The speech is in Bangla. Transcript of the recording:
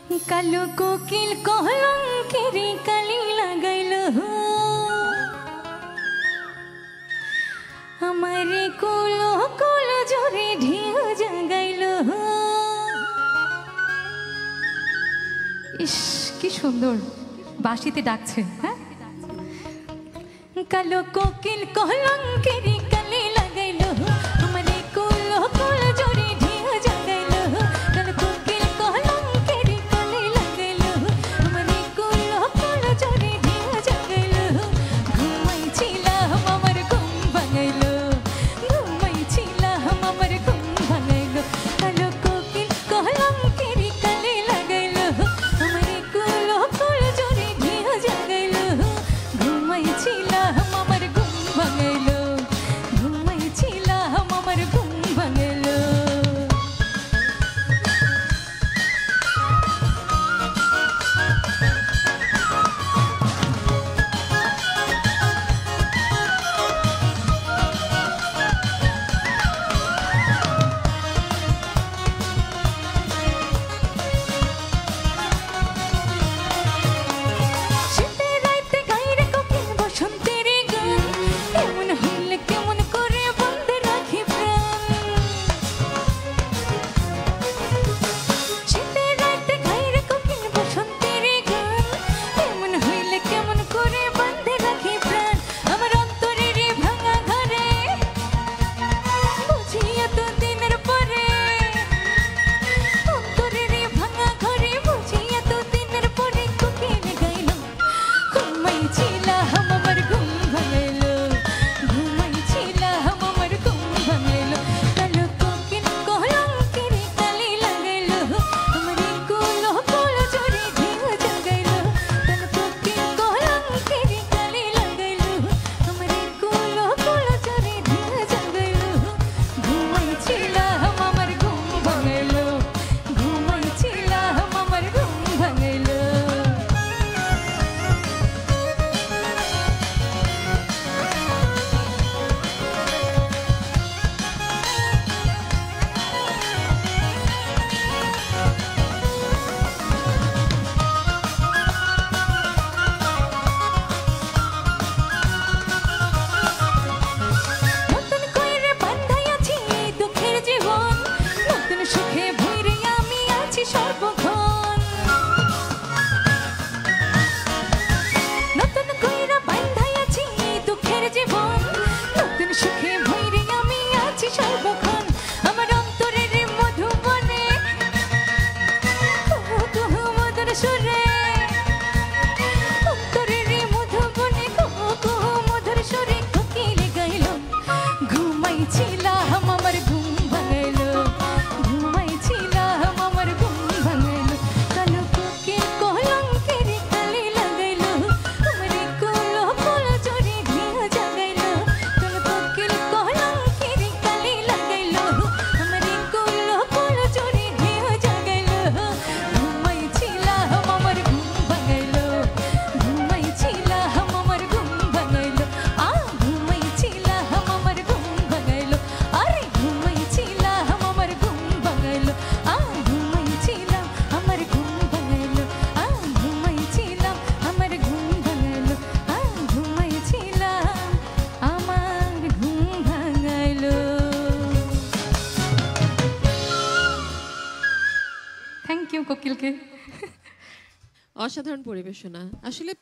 কালো কোকিল কলঙ্কের কালি লাগাইল আমারে কোলো কোলো জোরে ঢেউ জাগাইল। ইস কি সুন্দর বাঁশিতে ডাকছে। হ্যাঁ, কালো কোকিল কলঙ্কের কালি লাগাইল আমারে কোলো কোলো জোরে ঢেউ জাগাইল। কালো কোকিল কলঙ্কের কালি লাগাইল আমারে কোলো কোলো জোরে ঢেউ জাগাইল। ঘুমাইছিলাম আমার ঘুম ভাঙাইল, ঘুমাইছিলাম আমার ঘুম ভাঙাইল। কালো কোকিল কলঙ্কের কালি লাগাইল আমারে কোলো কোলো জোরে ঢেউ জাগাইল। ঘুমাইছিলাম আমার ঘুম ভাঙাইল, ঘুমাইছিলাম আমার ঘুম ভাঙাইল। শীতের রাইতে গাইরে কোকিল বসন্তের গান, এমন হইলে কেমন করে বন্ধে রাখি প্রাণ। শীতের রাইতে গাইরে কোকিল বসন্তের গান, এমন হইলে কেমন করে বন্ধে রাখি প্রাণ। আমার অন্তরের ভাঙা ঘরে বুঝি এত দিনের পরে, অন্তরের ভাঙা ঘরে বুঝি এত দিনের পরে কোকিল গাইল। ঘুমাইছিলাম আমার ঘুম ভাঙাইল, ঘুমাইছিলাম আমার ঘুম ভাঙাইল। কালো কোকিল কলঙ্কের কালি লাগাইল আমারে কোলো কোলো জোরে ঢেউ জাগাইল। কালো কোকিল কলঙ্কের কালি লাগাইল আমারে কোলো কোলো জোরে ঢেউ জাগাইল। ঘুমাইছিলাম আমার ঘুম ভাঙাইল, ঘুমাইছিলাম আমার ঘুম ভাঙাইল। নতুন কইরে বান্ধাইয়াছি দুঃখের জীবন, নতুন সুখে ভইরে আমি আছি সর্বক্ষণ। নতুন কইরা বান্ধাইয়াছি দুঃখের জীবন, নতুন সুখে ভইরে আমি আছি সর্বক্ষণ। আমার অন্তরের মধুবনে কুহু কুহু মধুর সুরে, অন্তরের মধুবনে কুহু কুহু মধুর সুরে কোকিল গাইল। ঘুমাইছিলাম আমার ঘুম ভাঙাইল, ঘুমাইছিলাম আমার ঘুম ভাঙাইল। কালো কোকিল কলঙ্কের কালি লাগাইল আমারে কোলো কোলো জোরে ঢেউ জাগাইল। কালো কোকিল কলঙ্কের কালি লাগাইল আমারে কোলো কোলো জোরে ঢেউ জাগাইল। ঘুমাইছিলাম আমার ঘুম ভাঙাইল, ঘুমাইছিলাম আমার ঘুম ভাঙাইল। ঘুমাইছিলাম আমার ঘুম ভাঙাইল, আরে ঘুমাইছিলাম আমার ঘুম ভাঙাইল। ঘুমাইছিলাম আমার ঘুম ভাঙাইল, ঘুমাইছিলাম আমার ঘুম ভাঙাইল, ঘুমাইছিলাম আমার ঘুম ভাঙাইল। Thank you কোকিলকে। অসাধারণ পরিবেশনা আসলে।